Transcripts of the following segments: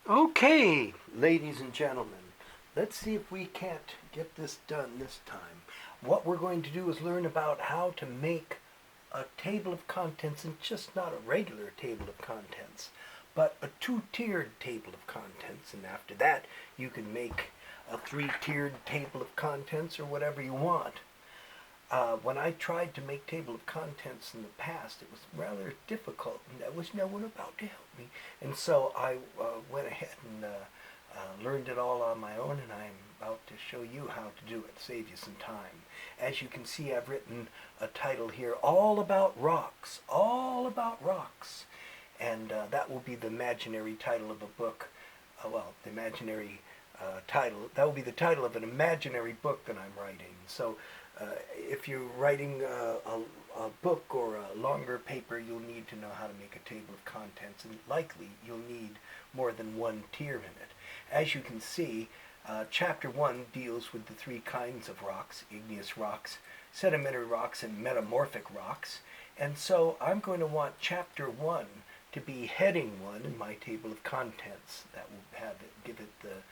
Okay, ladies and gentlemen, let's see if we can't get this done this time. What we're going to do is learn about how to make a table of contents, and just not a regular table of contents, but a two-tiered table of contents. And after that, you can make a three-tiered table of contents or whatever you want. When I tried to make table of contents in the past, it was rather difficult, and there was no one about to help me. And so I went ahead and learned it all on my own, and I'm about to show you how to do it, save you some time. As you can see, I've written a title here, All About Rocks, All About Rocks. And that will be the imaginary title of a book, the imaginary title, that will be the title of an imaginary book that I'm writing. So if you're writing a book or a longer paper, you'll need to know how to make a table of contents, and likely you'll need more than one tier in it. As you can see, Chapter 1 deals with the three kinds of rocks: igneous rocks, sedimentary rocks, and metamorphic rocks. And so I'm going to want Chapter 1 to be heading 1 in my table of contents. That will have it, give it the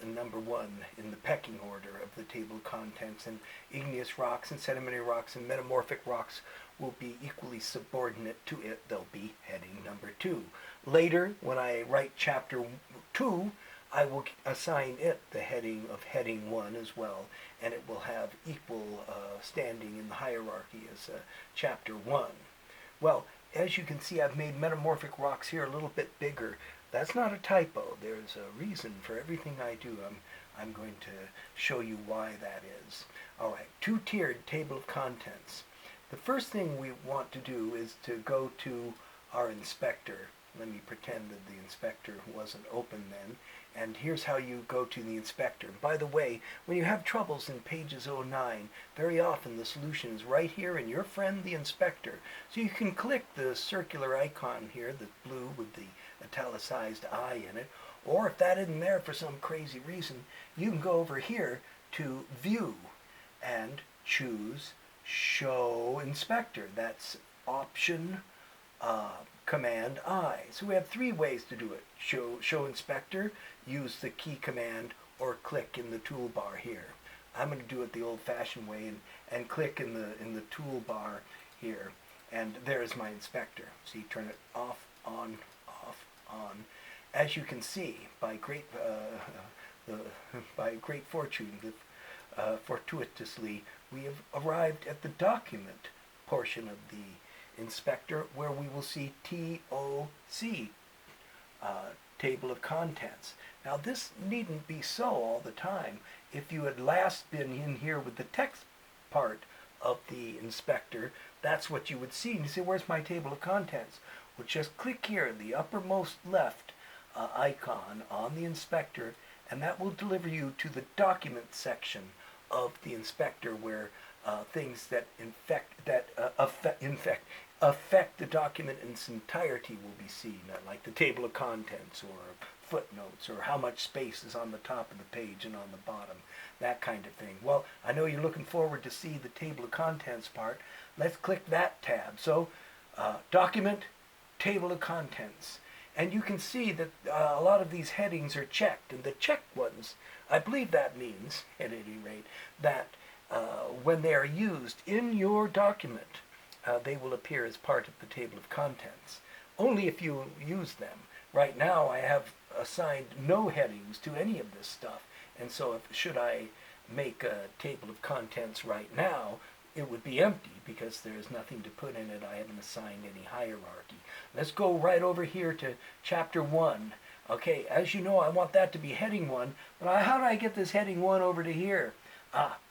number 1 in the pecking order of the table of contents, and igneous rocks and sedimentary rocks and metamorphic rocks will be equally subordinate to it. They'll be heading number 2. Later, when I write Chapter 2, I will assign it the heading of heading 1 as well, and it will have equal standing in the hierarchy as Chapter 1. Well, as you can see, I've made metamorphic rocks here a little bit bigger. That's not a typo. There's a reason for everything I do. I'm going to show you why that is. All right, two-tiered table of contents. The first thing we want to do is to go to our inspector. Let me pretend that the inspector wasn't open then. And here's how you go to the inspector. By the way, when you have troubles in pages 09, very often the solution is right here in your friend the inspector. So you can click the circular icon here, the blue with the italicized I in it, or if that isn't there for some crazy reason, you can go over here to View and choose Show Inspector. That's Option Command I. So we have 3 ways to do it. Show Inspector, use the key command, or click in the toolbar here. I'm going to do it the old-fashioned way and click in the toolbar here, and there's my inspector. See, turn it off, on, off, on. As you can see, by great fortune, fortuitously, we have arrived at the document portion of the inspector, where we will see TOC, table of contents. Now this needn't be so all the time. If you had last been in here with the text part of the inspector, that's what you would see. And you say, where's my table of contents? Well, just click here, the uppermost left icon on the inspector, and that will deliver you to the document section of the inspector, where things that affect the document in its entirety will be seen, like the table of contents or footnotes, or how much space is on the top of the page and on the bottom, that kind of thing. Well, I know you're looking forward to see the table of contents part. Let's click that tab. So, Document, Table of Contents. And you can see that a lot of these headings are checked, and the checked ones, I believe that means, at any rate, that when they are used in your document, they will appear as part of the table of contents. Only if you use them. Right now I have assigned no headings to any of this stuff, and so should I make a table of contents right now, it would be empty because there's nothing to put in it. I haven't assigned any hierarchy. Let's go right over here to Chapter 1. Okay, as you know, I want that to be heading 1, but how do I get this heading 1 over to here?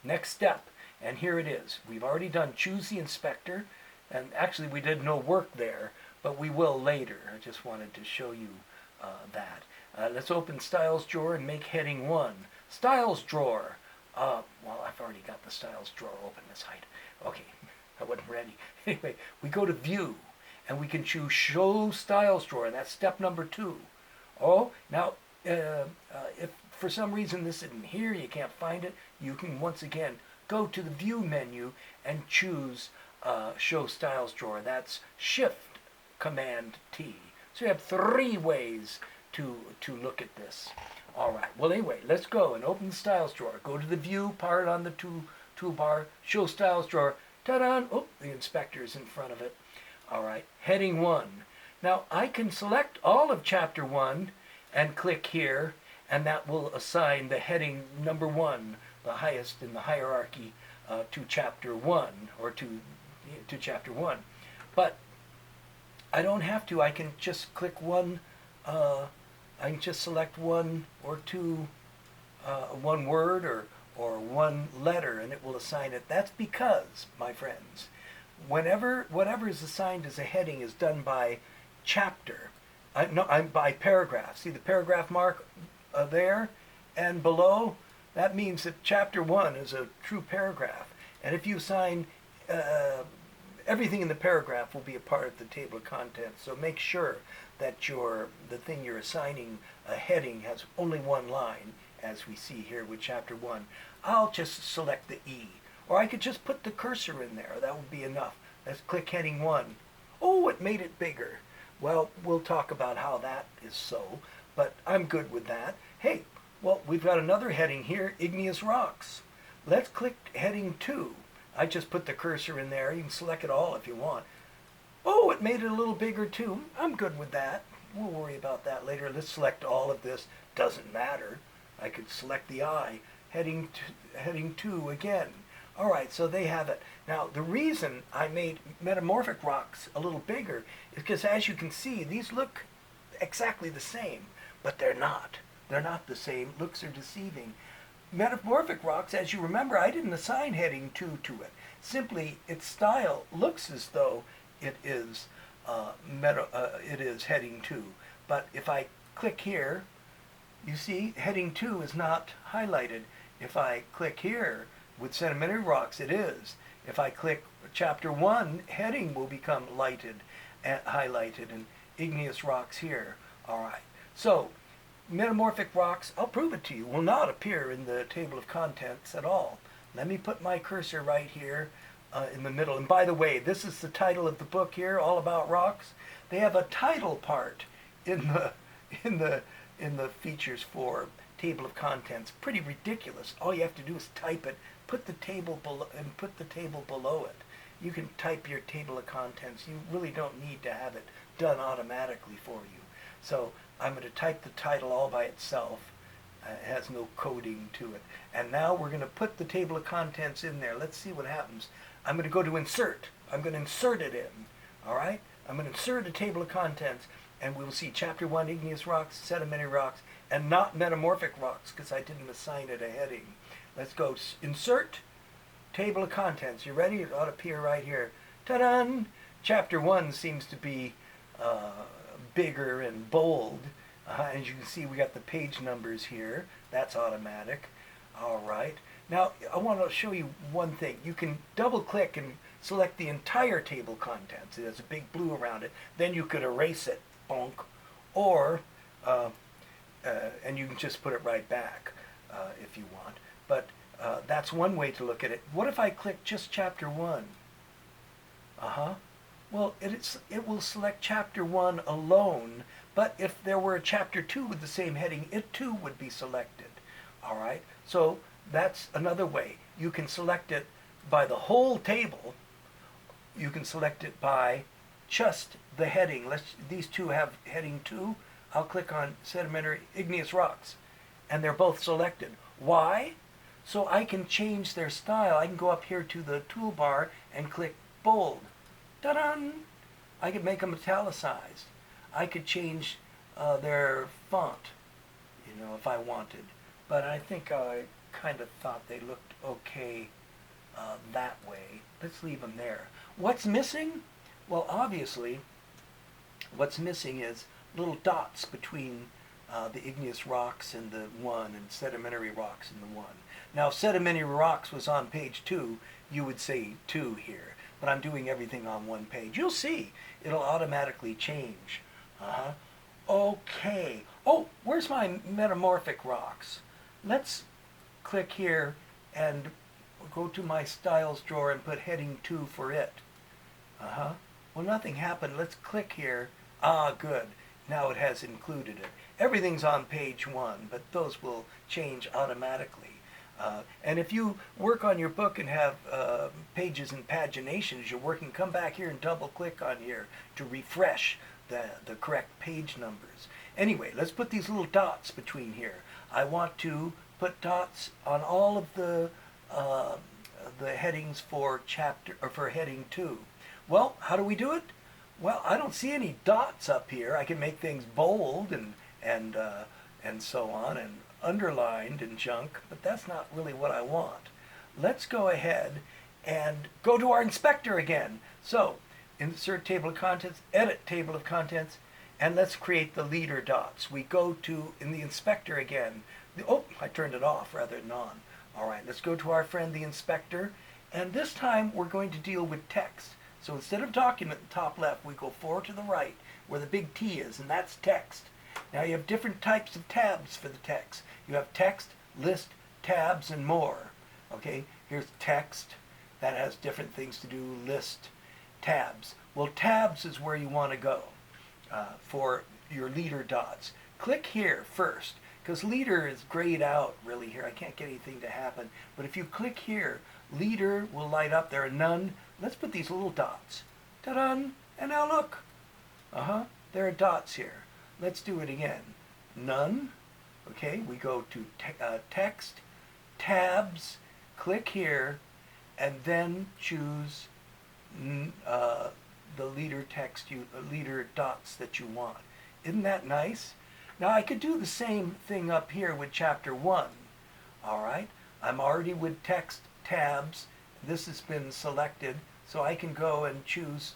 Next step, and here it is. We've already done Choose the Inspector, and actually we did no work there, but we will later. I just wanted to show you that. Let's open Styles Drawer and make heading 1. Styles Drawer. Well, I've already got the Styles Drawer open. Let's hide. Okay, I wasn't ready. Anyway, we go to View, and we can choose Show Styles Drawer, and that's step number 2. Oh, now, if for some reason this isn't here, you can't find it, you can once again go to the View menu and choose Show Styles Drawer. That's Shift Command T. So you have 3 ways to look at this. All right. Well, anyway, let's go and open the styles drawer. Go to the view part on the toolbar. Show styles drawer. Ta-da! Oh, the inspector's in front of it. All right. Heading 1. Now I can select all of chapter 1 and click here, and that will assign the heading number 1, the highest in the hierarchy, to chapter 1 or to chapter 1. But I don't have to. I can just click one. I can just select one or two, one word or one letter, and it will assign it. That's because, my friends, whatever is assigned as a heading is done by chapter. I'm by paragraph. See the paragraph mark there and below? That means that chapter 1 is a true paragraph. And if you assign everything in the paragraph will be a part of the table of contents. So make sure that the thing you're assigning a heading has only one line, as we see here with chapter 1. I'll just select the E. Or I could just put the cursor in there. That would be enough. Let's click heading 1. Oh, it made it bigger. Well, we'll talk about how that is so, but I'm good with that. Hey, well, we've got another heading here, Igneous Rocks. Let's click heading 2. I just put the cursor in there. You can select it all if you want. Oh, it made it a little bigger too. I'm good with that. We'll worry about that later. Let's select all of this. Doesn't matter. I could select the I. Heading 2 again. All right, so they have it. Now, the reason I made Metamorphic Rocks a little bigger is because, as you can see, these look exactly the same, but they're not. They're not the same. Looks are deceiving. Metamorphic Rocks, as you remember, I didn't assign heading 2 to it. Simply, its style looks as though it is heading 2. But if I click here, you see heading 2 is not highlighted. If I click here with Sedimentary Rocks, it is. If I click chapter 1, heading will become highlighted, and Igneous Rocks here. All right. So Metamorphic Rocks, I'll prove it to you, will not appear in the table of contents at all. Let me put my cursor right here in the middle. And by the way, this is the title of the book here, All About Rocks. They have a title part in the features for table of contents. Pretty ridiculous. All you have to do is type it, put the table below it. You can type your table of contents. You really don't need to have it done automatically for you. So I'm going to type the title all by itself. It has no coding to it. And now we're going to put the table of contents in there. Let's see what happens. I'm going to go to insert. I'm going to insert it in. All right? I'm going to insert a table of contents, and we'll see chapter 1, Igneous Rocks, Sedimentary Rocks, and not Metamorphic Rocks, because I didn't assign it a heading. Let's go insert table of contents. You ready? It ought to appear right here. Ta-da! Chapter 1 seems to be bigger and bold. As you can see, we got the page numbers here. That's automatic. All right. Now, I want to show you one thing. You can double-click and select the entire table contents. It has a big blue around it. Then you could erase it, bonk, or and you can just put it right back if you want. But that's one way to look at it. What if I click just chapter 1? Well, it will select chapter 1 alone, but if there were a chapter 2 with the same heading, it too would be selected. All right? So that's another way. You can select it by the whole table. You can select it by just the heading. These two have heading 2. I'll click on Sedimentary Igneous Rocks, and they're both selected. Why? So I can change their style. I can go up here to the toolbar and click bold. Ta-da! I could make them italicized. I could change their font, if I wanted. But I think I kind of thought they looked okay that way. Let's leave them there. What's missing? Well, obviously, what's missing is little dots between the Igneous Rocks and the 1 and Sedimentary Rocks and the 1. Now, if Sedimentary Rocks was on page 2, you would say 2 here. But I'm doing everything on one page. You'll see. It'll automatically change. Okay. Oh, where's my Metamorphic Rocks? Let's click here and go to my styles drawer and put heading 2 for it. Well, nothing happened. Let's click here. Good. now it has included it. Everything's on page 1, but those will change automatically. And if you work on your book and have pages and pagination as you're working, come back here and double click on here to refresh the correct page numbers. Anyway, let's put these little dots between here. I want to put dots on all of the headings for chapter or for heading 2. Well, how do we do it? Well, I don't see any dots up here. I can make things bold and so on, and underlined and junk, but that's not really what I want. Let's go ahead and go to our inspector again. So, insert table of contents, edit table of contents, and let's create the leader dots. We go to, in the inspector again, oh, I turned it off rather than on. All right, let's go to our friend the inspector, and this time we're going to deal with text. So instead of document in the top left, we go 4 to the right where the big T is, and that's text. Now you have different types of tabs for the text. You have text, list, tabs, and more. Okay, here's text. That has different things to do, list, tabs. Well, tabs is where you want to go for your leader dots. Click here first, because leader is grayed out really here. I can't get anything to happen. But if you click here, leader will light up. There are none. Let's put these little dots. Ta-da! And now look. There are dots here. Let's do it again. None. Okay, we go to text, tabs, click here, and then choose the leader text, leader dots that you want. Isn't that nice? Now I could do the same thing up here with chapter 1. All right, I'm already with text, tabs. This has been selected, so I can go and choose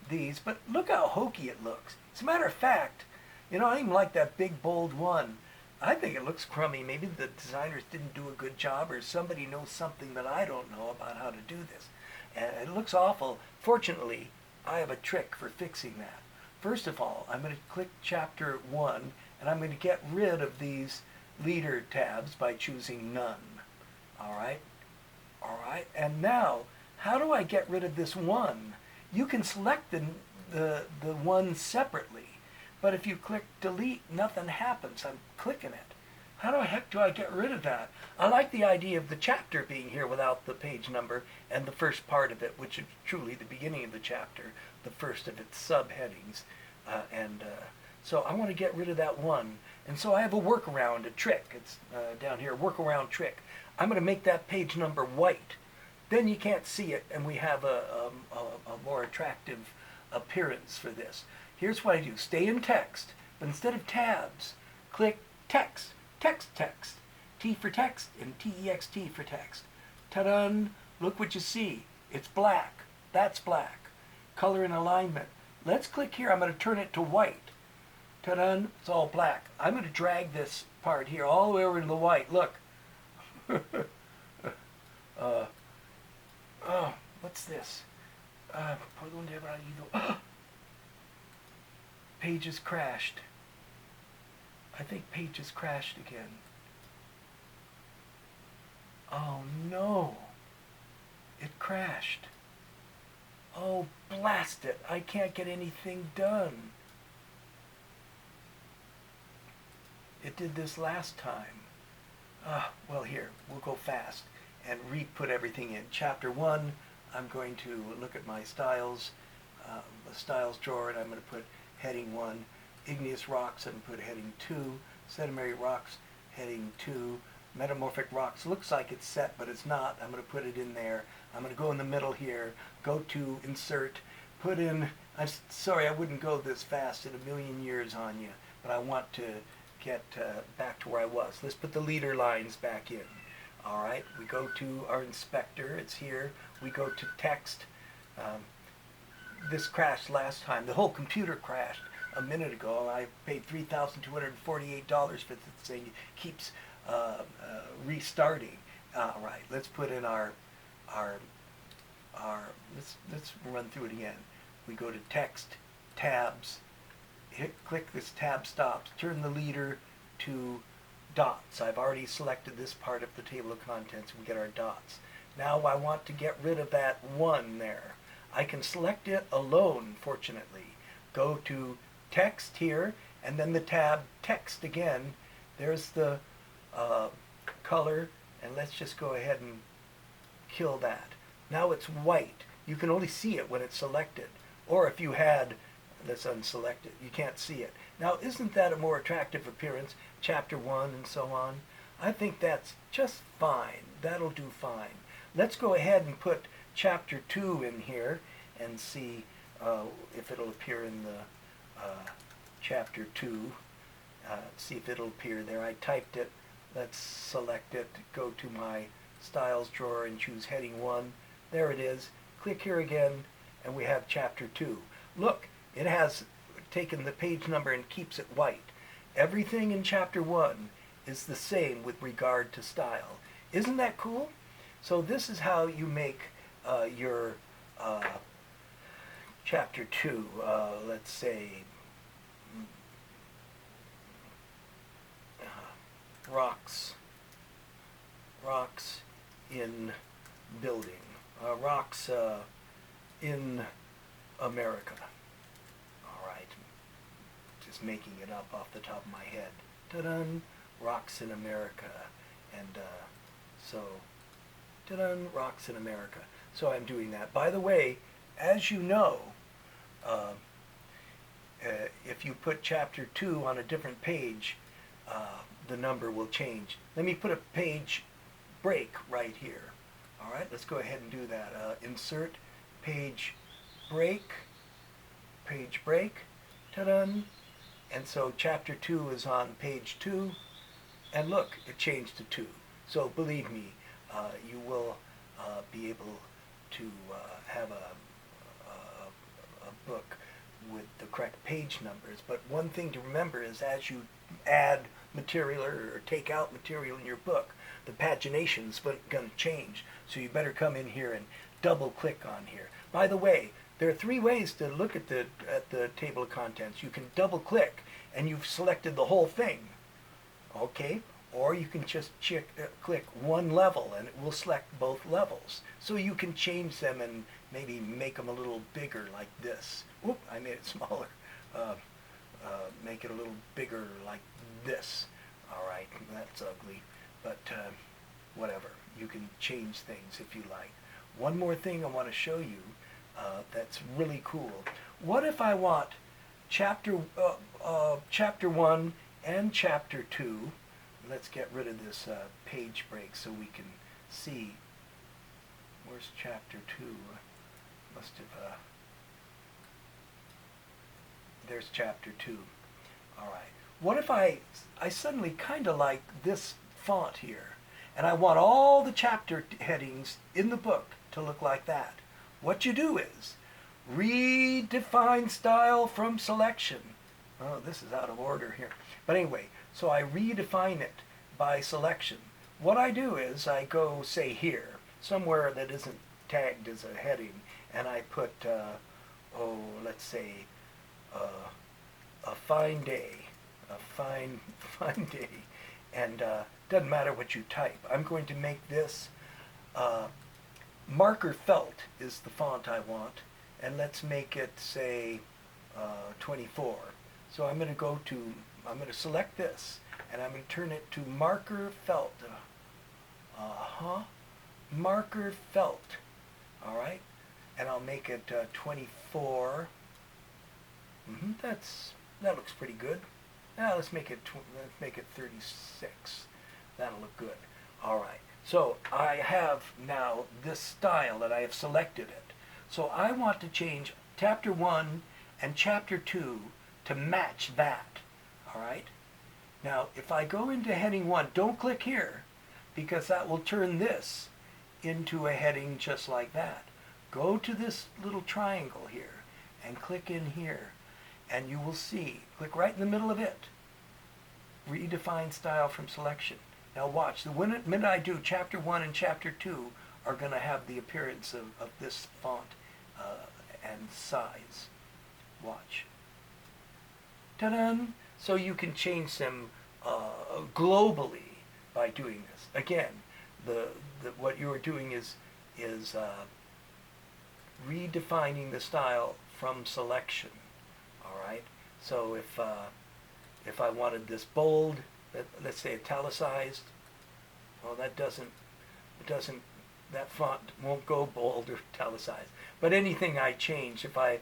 these. But look how hokey it looks. As a matter of fact, you know, I even like that big bold one. I think it looks crummy. Maybe the designers didn't do a good job, or somebody knows something that I don't know about how to do this. And it looks awful. Fortunately, I have a trick for fixing that. First of all, I'm going to click chapter 1, and I'm going to get rid of these leader tabs by choosing none. All right? All right. And now, how do I get rid of this 1? You can select the 1 separately. But if you click delete, nothing happens. I'm clicking it. How the heck do I get rid of that? I like the idea of the chapter being here without the page number and the first part of it, which is truly the beginning of the chapter, the first of its subheadings. So I want to get rid of that 1. And so I have a workaround, a trick. It's down here, workaround trick. I'm going to make that page number white. Then you can't see it, and we have a more attractive appearance for this. Here's what I do. Stay in text, but instead of tabs, click text, text, text. T for text and T-E-X-T for text. Ta-da! Look what you see. It's black. That's black. Color and alignment. Let's click here. I'm going to turn it to white. Ta-da! It's all black. I'm going to drag this part here all the way over to the white. Look. Oh, what's this? Pages crashed. I think Pages crashed again. Oh no. It crashed. Oh, blast it. I can't get anything done. It did this last time. Well, here, we'll go fast and re-put everything in. Chapter 1, I'm going to look at my styles, the styles drawer, and I'm going to put heading 1. Igneous rocks, I'm going to put heading 2. Sedimentary rocks, heading 2. Metamorphic rocks, looks like it's set, but it's not. I'm going to put it in there. I'm going to go in the middle here, go to insert, put in, I'm sorry I wouldn't go this fast in a million years on you, but I want to get back to where I was. Let's put the leader lines back in. All right, we go to our inspector, it's here. We go to text. This crashed last time. The whole computer crashed a minute ago. I paid $3,248 for this thing. It keeps restarting. All right, let's put in our let's run through it again. We go to text, tabs, click this tab stops, turn the leader to dots. I've already selected this part of the table of contents. We get our dots. Now I want to get rid of that 1 there. I can select it alone, fortunately. Go to text here and then the tab text again. There's the color, and let's just go ahead and kill that. Now it's white. You can only see it when it's selected. Or if you had this unselected, you can't see it. Now, isn't that a more attractive appearance? Chapter 1 and so on. I think that's just fine. That'll do fine. Let's go ahead and put Chapter 2 in here and see if it'll appear in the Chapter 2. See if it'll appear there. I typed it. Let's select it. Go to my Styles drawer and choose Heading 1. There it is. Click here again, and we have Chapter 2. Look, it has taken the page number and keeps it white. Everything in Chapter 1 is the same with regard to style. Isn't that cool? So this is how you make your Chapter 2, let's say, rocks in building, rocks in America. All right, just making it up off the top of my head. Ta-dun, rocks in America, and so, ta-dun, rocks in America. So I'm doing that. By the way, as you know, if you put Chapter 2 on a different page, the number will change. Let me put a page break right here. All right, let's go ahead and do that. Insert page break, ta-dun. And so Chapter 2 is on page 2, and look, it changed to 2. So believe me, you will be able to have a book with the correct page numbers. But one thing to remember is as you add material or take out material in your book, the pagination's going to change. So you better come in here and double click on here. By the way, there are 3 ways to look at the table of contents. You can double click and you've selected the whole thing. Okay? Or you can just click one level and it will select both levels. So you can change them and maybe make them a little bigger like this. Whoop, I made it smaller. Make it a little bigger like this. All right, that's ugly, but whatever. You can change things if you like. One more thing I want to show you that's really cool. What if I want chapter 1 and Chapter 2? Let's get rid of this page break so we can see. Where's Chapter 2? Must have, there's Chapter 2. All right. What if I suddenly kind of like this font here, and I want all the chapter headings in the book to look like that? What you do is redefine style from selection. Oh, this is out of order here. But anyway, so I redefine it by selection. What I do is I go, say here, somewhere that isn't tagged as a heading, and I put, let's say, a fine day, fine day, and doesn't matter what you type. I'm going to make this marker felt is the font I want, and let's make it say 24. So I'm going to select this, and I'm going to turn it to marker felt. Marker felt. All right, and I'll make it 24. That looks pretty good. Now let's make it 36. That'll look good. All right. So I have now this style that I have selected it. So I want to change Chapter 1 and Chapter 2 to match that. All right. Now if I go into Heading 1, don't click here because that will turn this into a heading just like that. Go to this little triangle here and click in here, and you will see, click right in the middle of it, redefine style from selection. Now watch, the minute I do, Chapter 1 and Chapter 2 are going to have the appearance of this font and size. Watch. Ta-da! So you can change them globally by doing this. Again, what you are doing is redefining the style from selection. All right. So if If I wanted this bold, let's say italicized, well, that doesn't, that font won't go bold or italicized. But anything I change, if I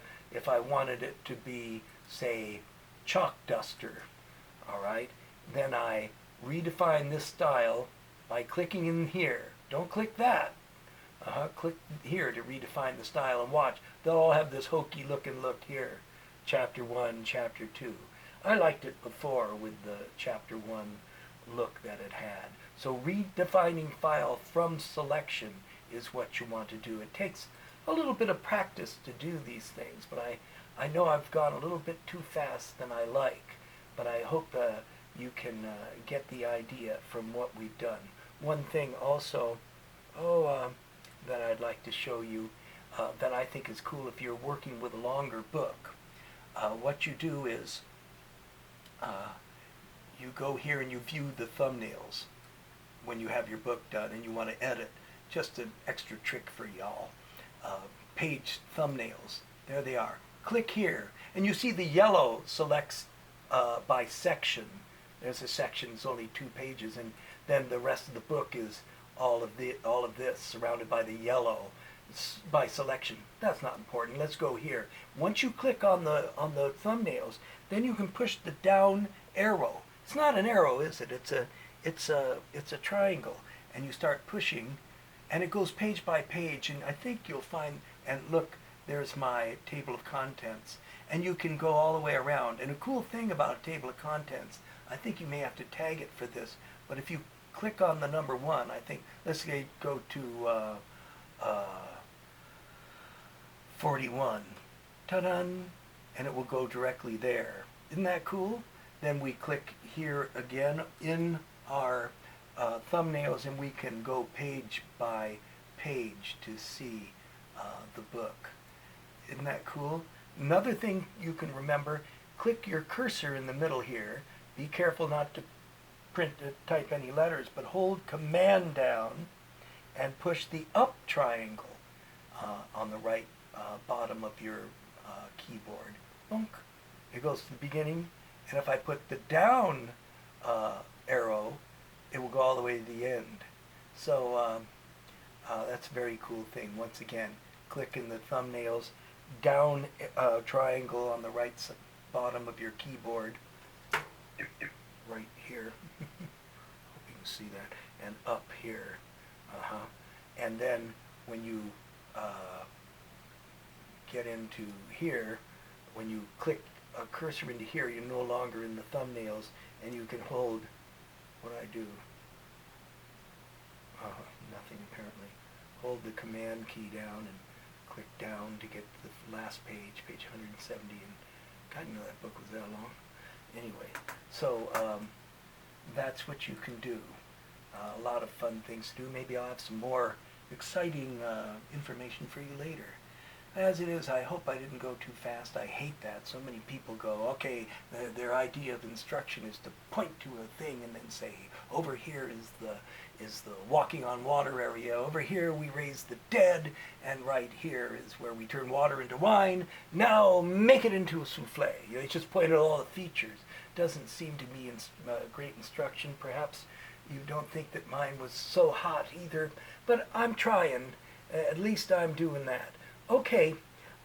wanted it to be, say, chalk duster, all right, then I redefine this style by clicking in here. Don't click that. Click here to redefine the style, and watch. They'll all have this hokey looking look here. Chapter 1, Chapter 2. I liked it before with the Chapter 1 look that it had. So redefining file from selection is what you want to do. It takes a little bit of practice to do these things, but I know I've gone a little bit too fast than I like, but I hope you can get the idea from what we've done. One thing also, that I'd like to show you that I think is cool if you're working with a longer book. What you do is you go here and you view the thumbnails when you have your book done and you want to edit. Just an extra trick for y'all. Page thumbnails. There they are. Click here and you see the yellow selects by section. There's a section, it's only 2 pages, and then the rest of the book is all of this surrounded by the yellow by selection. That's not important. Let's go here. Once you click on the thumbnails, then you can push the down arrow. It's not an arrow, is it? It's a triangle, and you start pushing, and it goes page by page. And I think you'll find, and look, there's my table of contents, and you can go all the way around. And a cool thing about a table of contents, I think you may have to tag it for this, but if you click on the number 1, I think, let's say go to 41, ta-da, and it will go directly there. Isn't that cool? Then we click here again in our thumbnails, and we can go page by page to see the book. Isn't that cool? Another thing you can remember, click your cursor in the middle here. Be careful not to type any letters, but hold Command down and push the up triangle on the right bottom of your keyboard. Bonk. It goes to the beginning, and if I put the down arrow, it will go all the way to the end. So that's a very cool thing. Once again, click in the thumbnails, down triangle on the right bottom of your keyboard, right here. Hope you can see that. And up here. And then when you get into here, when you click a cursor into here, you're no longer in the thumbnails, and you can hold, what do I do? Nothing apparently. Hold the Command key down and click down to get to the last page, page 170, and God, I didn't know that book was that long. Anyway, so that's what you can do. A lot of fun things to do. Maybe I'll have some more exciting information for you later. As it is, I hope I didn't go too fast. I hate that. So many people go, okay, their idea of instruction is to point to a thing and then say, over here is the walking on water area. Over here we raise the dead, and right here is where we turn water into wine. Now make it into a souffle. You know, it's just pointed at all the features. Doesn't seem to be great instruction. Perhaps you don't think that mine was so hot either, but I'm trying. At least I'm doing that. Okay,